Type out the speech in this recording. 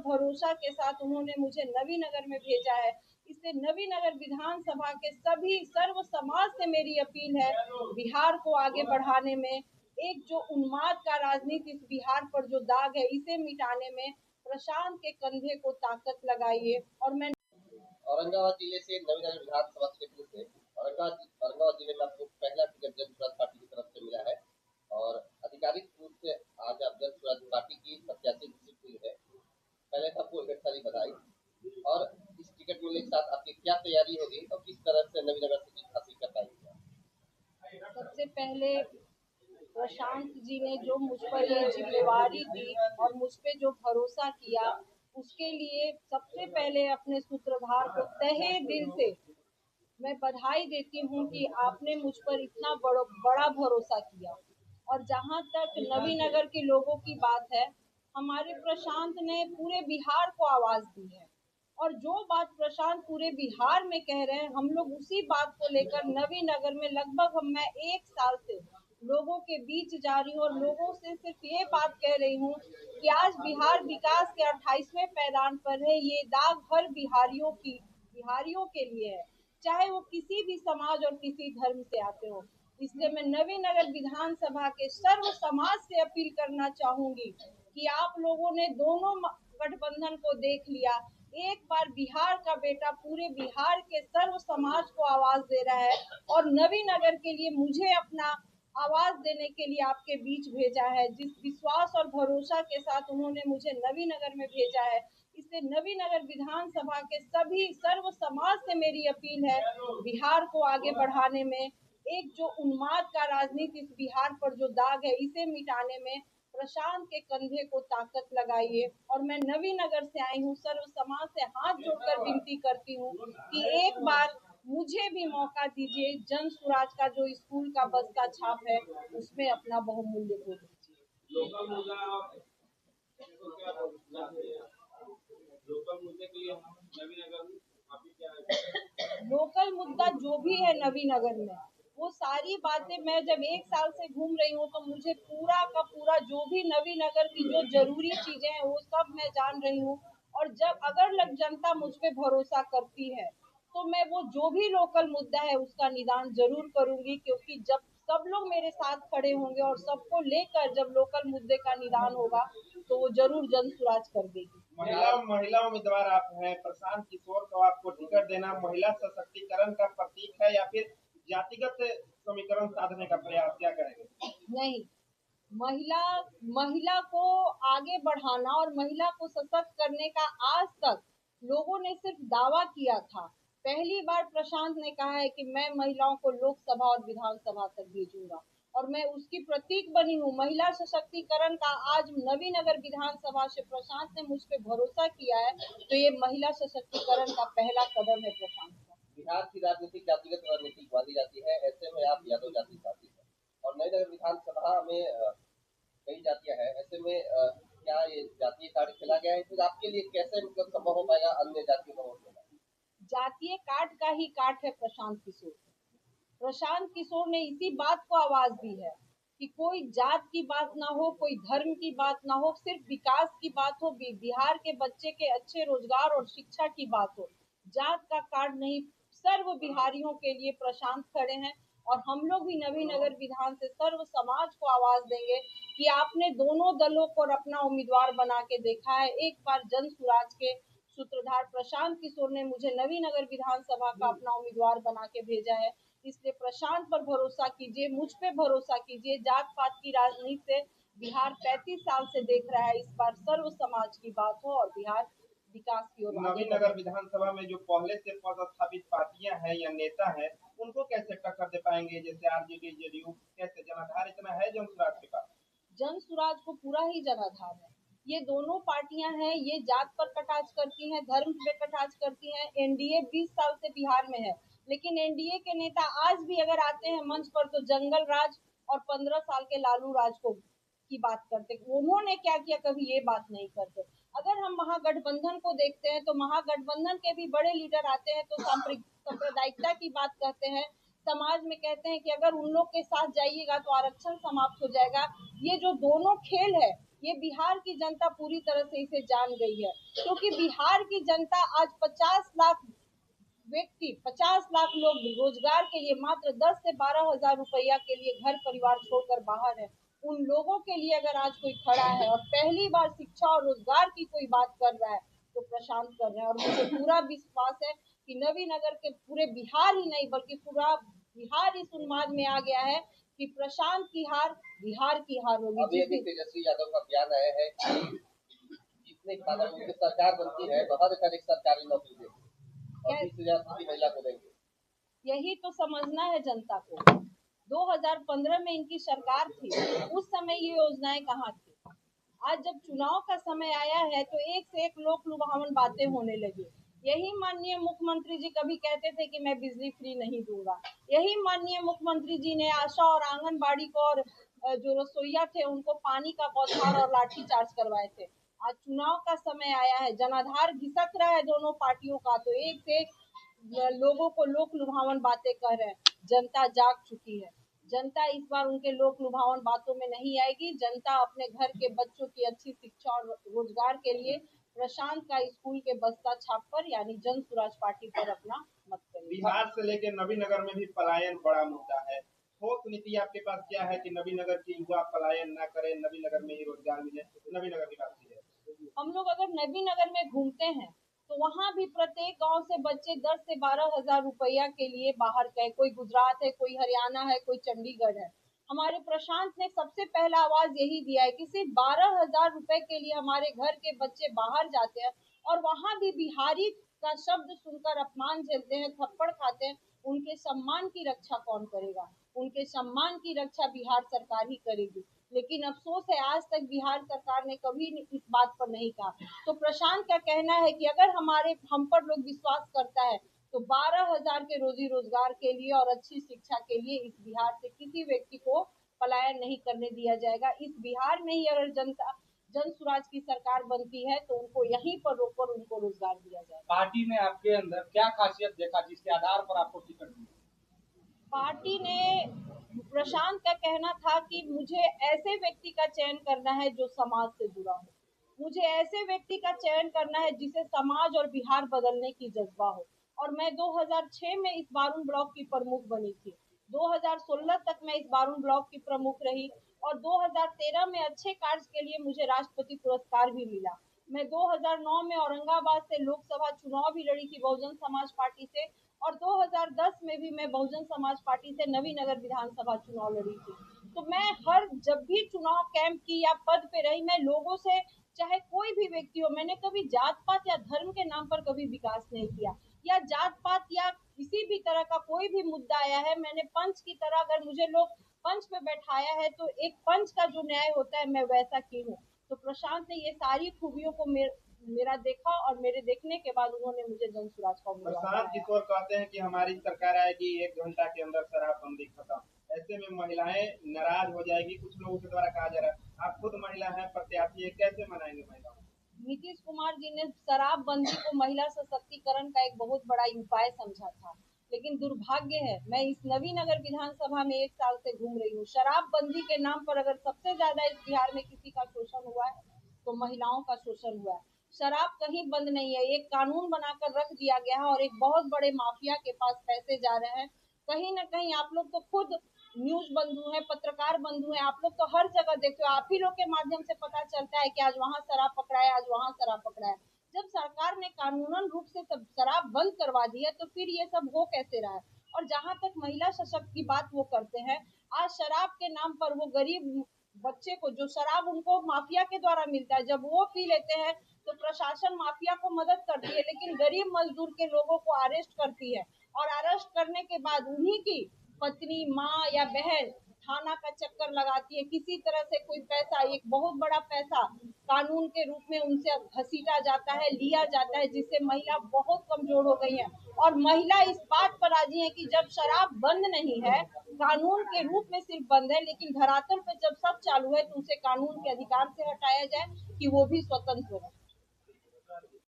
भरोसा के साथ उन्होंने मुझे नवीनगर में भेजा है। इसलिए नवीनगर विधानसभा के सभी सर्व समाज से मेरी अपील है, बिहार को आगे बढ़ाने में, एक जो उन्माद का राजनीति इस बिहार पर जो दाग है, इसे मिटाने में प्रशांत के कंधे को ताकत लगाइए। और मैं औरंगाबाद जिले से नवीनगर विधानसभा क्षेत्र से औरंगाबाद जिले में आपको पहला टिकट जन स्वराज पार्टी की तरफ से मिला है और आधिकारिक रूप से आज आप जन स्वराज पार्टी की प्रत्याशी घोषित हुई है। पहले तो आपको ढेर सारी बधाई। और इस टिकट मिलने के साथ आपकी क्या तैयारी होगी और किस तरह से नवीनगर से जीत हासिल कर पाएंगे? सबसे पहले प्रशांत जी ने जो मुझ पर ये जिम्मेवारी दी और मुझ पे जो भरोसा किया, उसके लिए सबसे पहले अपने सूत्रधार को तहे दिल से मैं बधाई देती हूँ कि आपने मुझ पर इतना बड़ा भरोसा किया। और जहाँ तक नवीनगर के लोगों की बात है, हमारे प्रशांत ने पूरे बिहार को आवाज दी है और जो बात प्रशांत पूरे बिहार में कह रहे हैं, हम लोग उसी बात को लेकर नवीनगर में लगभग मैं 1 साल से लोगों के बीच जा रही हूँ और लोगों से सिर्फ ये बात कह रही हूँ कि आज बिहार विकास के 28वें पैदान पर है। ये दाग हर बिहारियों के लिए है, चाहे वो किसी भी समाज और किसी धर्म से आते हो। इसलिए मैं नवीनगर विधानसभा के सर्व समाज से अपील करना चाहूंगी कि आप लोगों ने दोनों गठबंधन को देख लिया, एक बार बिहार का बेटा पूरे बिहार के सर्व समाज को आवाज दे रहा है और नवीनगर के लिए मुझे अपना आवाज देने के लिए आपके बीच भेजा है। जिस विश्वास और भरोसा के साथ उन्होंने मुझे नवीनगर में भेजा है, इसलिए नवीनगर विधानसभा के सभी सर्व समाज से मेरी अपील है, बिहार को आगे बढ़ाने में, एक जो उन्माद का राजनीति इस बिहार पर जो दाग है, इसे मिटाने में प्रशांत के कंधे को ताकत लगाइए। और मैं नवीनगर से आई हूँ, सर्व समाज से हाथ जोड़कर विनती करती हूँ कि एक बार मुझे भी मौका दीजिए, जन स्वराज का जो स्कूल का बस का छाप है, उसमें अपना बहुमूल्य वोट दीजिए। लोकल मुद्दे के लिए नवीनगर में आपकी क्या है? लोकल मुद्दा जो भी है नवीनगर में, वो सारी बातें मैं जब 1 साल से घूम रही हूँ तो मुझे पूरा का पूरा जो भी नवीनगर की जो जरूरी चीजें हैं वो सब मैं जान रही हूँ। और जब अगर जनता मुझ पे भरोसा करती है तो मैं वो जो भी लोकल मुद्दा है उसका निदान जरूर करूंगी, क्योंकि जब सब लोग मेरे साथ खड़े होंगे और सबको लेकर जब लोकल मुद्दे का निदान होगा तो वो जरूर जन स्वराज कर देगी। महिला उम्मीदवार आप हैं, प्रशांत किशोर को आपको टिकट देना महिला सशक्तिकरण का प्रतीक है या फिर जातिगत समीकरण साधने का प्रयास, क्या करेंगे? नहीं, महिला को आगे बढ़ाना और महिला को सशक्त करने का आज तक लोगों ने सिर्फ दावा किया था। पहली बार प्रशांत ने कहा है कि मैं महिलाओं को लोकसभा और विधानसभा तक भेजूंगा और मैं उसकी प्रतीक बनी हूँ। महिला सशक्तिकरण का आज नवीनगर विधानसभा से प्रशांत ने मुझ पे भरोसा किया है, तो ये महिला सशक्तिकरण का पहला कदम है प्रशांत का। बिहार की राजनीति जातिगत राजनीति मानी जाती है, ऐसे में आप यादव जाति से आती है और नवीनगर विधानसभा में कई जातियां हैं, ऐसे में क्या ये जातीय कार्ड खेला गया है? फिर आपके लिए कैसे मतलब संभव हो पाएगा अन्य जातियों को वोट देना? जातीय काट का ही काट है प्रशांत किशोर। प्रशांत किशोर ने इसी बात को आवाज दी है कि कोई जात की बात ना हो, कोई धर्म की बात ना हो, सिर्फ विकास की बात हो, बिहार के बच्चे के अच्छे रोजगार और शिक्षा की बात हो। जात का कार्ड नहीं, सर्व बिहारियों के लिए प्रशांत खड़े हैं और हम लोग भी नवीनगर विधान से सर्व समाज को आवाज देंगे कि आपने दोनों दलों को अपना उम्मीदवार बना के देखा है। एक बार जन स्वराज के सूत्रधार प्रशांत किशोर ने मुझे नवीनगर विधानसभा का अपना उम्मीदवार बना के भेजा है, इसलिए प्रशांत पर भरोसा कीजिए, मुझ पे भरोसा कीजिए। जात पात की राजनीति से बिहार 35 साल से देख रहा है, इस बार सर्व समाज की बात हो और बिहार विकास की ओर। नवीनगर विधानसभा में जो पहले से पदस्थापित पार्टियां हैं या नेता हैं, उनको कैसे टक्कर दे पाएंगे? जैसे आरजेडी, जेडीयू, कैसे जनाधार इतना है जन स्वराज के पास? जन स्वराज को पूरा ही जनाधार है। ये दोनों पार्टियां हैं, ये जात पर कटाक्ष करती हैं, धर्म पे कटाक्ष करती हैं। एनडीए 20 साल से बिहार में है, लेकिन एनडीए के नेता आज भी अगर आते हैं मंच पर तो जंगल राज और 15 साल के लालू राज को की बात करते। उन्होंने क्या किया, कभी ये बात नहीं करते। अगर हम महागठबंधन को देखते हैं तो महागठबंधन के भी बड़े लीडर आते हैं तो सांप्रदायिकता की बात कहते हैं, समाज में कहते हैं कि अगर उन लोग के साथ जाइएगा तो आरक्षण समाप्त हो जाएगा। ये जो दोनों खेल है ये बिहार की जनता पूरी तरह से इसे जान गई है, क्योंकि बिहार की जनता आज 50 लाख लोग रोजगार के लिए मात्र 10 से 12 हजार रुपया के लिए घर परिवार छोड़कर बाहर है। उन लोगों के लिए अगर आज कोई खड़ा है और पहली बार शिक्षा और रोजगार की कोई बात कर रहा है तो प्रशांत कर रहे हैं। और मुझे पूरा विश्वास है कि नवीनगर के पूरे बिहार ही नहीं बल्कि पूरा बिहार इस उन्माद में आ गया है कि प्रशांत की हार बिहार की हार होगी। अभी अभी तेजस्वी यादव का बयान आया है कि जितने खाना उनकी सरकार बनती है तो हर घर एक सरकारी नौकरी देगी और 20,000 महिला को देंगे। यही तो समझना है जनता को। 2015 में इनकी सरकार थी, उस समय ये योजनाएं कहाँ थी? आज जब चुनाव का समय आया है तो एक से एक लोक लुभावन बातें होने लगी। यही माननीय मुख्यमंत्री जी कभी कहते थे कि मैं बिजली फ्री नहीं दूंगा, यही माननीय मुख्यमंत्री जी ने आशा और आंगनबाड़ी को और जो रसोईया थे उनको पानी का बौछार और लाठी चार्ज करवाए थे। आज चुनाव का समय आया है, जनाधार घिसक रहा है दोनों पार्टियों का, तो एक से एक लोगों को लोक लुभावन बातें कर रहे हैं। जनता जाग चुकी है, जनता इस बार उनके लोक लुभावन बातों में नहीं आएगी। जनता अपने घर के बच्चों की अच्छी शिक्षा और रोजगार के लिए प्रशांत का स्कूल के बस्ता छाप पर यानी जन स्वराज पार्टी पर अपना मत करेगी। बिहार से लेकर नवीनगर में भी पलायन बड़ा मुद्दा है। ठोस नीति आपके पास क्या है कि नवीनगर की युवा पलायन ना करे, नवीनगर में ही रोजगार मिले? नवीनगर की बात की है। हम लोग अगर नवीनगर में घूमते हैं तो वहाँ भी प्रत्येक गांव से बच्चे 10 से 12 हजार रुपया के लिए बाहर गए। कोई गुजरात है, कोई हरियाणा है, कोई चंडीगढ़ है। हमारे प्रशांत ने सबसे पहला आवाज यही दिया है कि सिर्फ 12 हजार रुपए के लिए हमारे घर के बच्चे बाहर जाते हैं और वहाँ भी बिहारी का शब्द सुनकर अपमान झेलते हैं, थप्पड़ खाते हैं। उनके सम्मान की रक्षा कौन करेगा? उनके सम्मान की रक्षा बिहार सरकार ही करेगी। लेकिन अफसोस है आज तक बिहार सरकार ने कभी इस बात पर नहीं कहा। तो प्रशांत का कहना है कि अगर हम पर लोग विश्वास करता है तो 12 हजार के रोजी रोजगार के लिए और अच्छी शिक्षा के लिए इस बिहार से किसी व्यक्ति को पलायन नहीं करने दिया जाएगा। इस बिहार में ही अगर जन स्वराज की सरकार बनती है तो उनको यहीं पर रोककर उनको रोजगार दिया जाएगा। पार्टी ने आपके अंदर क्या खासियत देखा जिसके आधार पर आपको टिकट दी? पार्टी ने, प्रशांत का कहना था कि मुझे ऐसे व्यक्ति का चयन करना है जो समाज से जुड़ा हो, मुझे ऐसे व्यक्ति का चयन करना है जिसे समाज और बिहार बदलने की जज्बा हो। और मैं 2006 में इस बारून ब्लॉक की प्रमुख बनी थी, 2016 तक मैं इस बारून ब्लॉक की प्रमुख रही और 2013 में अच्छे कार्य के लिए मुझे राष्ट्रपति पुरस्कार भी मिला। मैं 2009 में औरंगाबाद से लोकसभा चुनाव भी लड़ी थी बहुजन समाज पार्टी से और 2010 में भी मैं बहुजन समाज पार्टी से नवीनगर विधानसभा चुनाव लड़ी थी। तो मैं जब भी चुनाव कैंप की या पद पे रही, मैं लोगों से, चाहे कोई भी व्यक्ति हो, मैंने कभी जात पात या धर्म के नाम पर कभी विकास नहीं किया या जात पात या किसी भी तरह का कोई भी मुद्दा आया है, मैंने पंच की तरह, अगर मुझे लोग पंच पे बैठाया है तो एक पंच का जो न्याय होता है मैं वैसा की हूँ। तो प्रशांत ने ये सारी खूबियों को मेरा देखा और मेरे देखने के बाद उन्होंने मुझे जन स्वराज का उम्मीदवार प्रशांत किशोर कहते हैं कि हमारी सरकार आएगी 1 घंटा के अंदर शराबबंदी खत्म, ऐसे में महिलाएं नाराज हो जाएगी, कुछ लोगों के द्वारा कहा जा रहा है। आप खुद महिला हैं, प्रत्याशी है, कैसे मनाएंगे महिलाओं? नीतीश कुमार जी ने शराबबंदी को महिला सशक्तिकरण का एक बहुत बड़ा उपाय समझा था, लेकिन दुर्भाग्य है मैं इस नवीनगर विधानसभा में 1 साल से घूम रही हूँ। शराबबंदी के नाम पर अगर सबसे ज्यादा इस बिहार में किसी का शोषण हुआ है तो महिलाओं का शोषण हुआ है। शराब कहीं बंद नहीं है, एक कानून बनाकर रख दिया गया है और एक बहुत बड़े माफिया के पास पैसे जा रहे हैं। कहीं ना कहीं आप लोग तो खुद न्यूज बंधु हैं, पत्रकार बंधु हैं, आप लोग तो हर जगह देखते हो, आप ही लोग के माध्यम से पता चलता है कि आज वहाँ शराब पकड़ा है, आज वहाँ शराब पकड़ा है। जब सरकार ने कानूनन रूप से सब शराब बंद करवा दी है तो फिर ये सब हो कैसे रहा है? और जहाँ तक महिला सशक्त की बात वो करते हैं, आज शराब के नाम पर वो गरीब बच्चे को, जो शराब उनको माफिया के द्वारा मिलता है, जब वो पी लेते हैं तो प्रशासन माफिया को मदद करती है, लेकिन गरीब मजदूर के लोगों को अरेस्ट करती है और अरेस्ट करने के बाद उन्हीं की पत्नी, माँ या बहन थाना का चक्कर लगाती है। किसी तरह से कोई पैसा, एक बहुत बड़ा पैसा कानून के रूप में उनसे घसीटा जाता है, लिया जाता है, जिससे महिला बहुत कमजोर हो गई है। और महिला इस बात पर राजी है कि जब शराब बंद नहीं है, कानून के रूप में सिर्फ बंद है, लेकिन धरातल पे जब सब चालू है तो उसे कानून के अधिकार से हटाया जाए कि वो भी स्वतंत्र हो।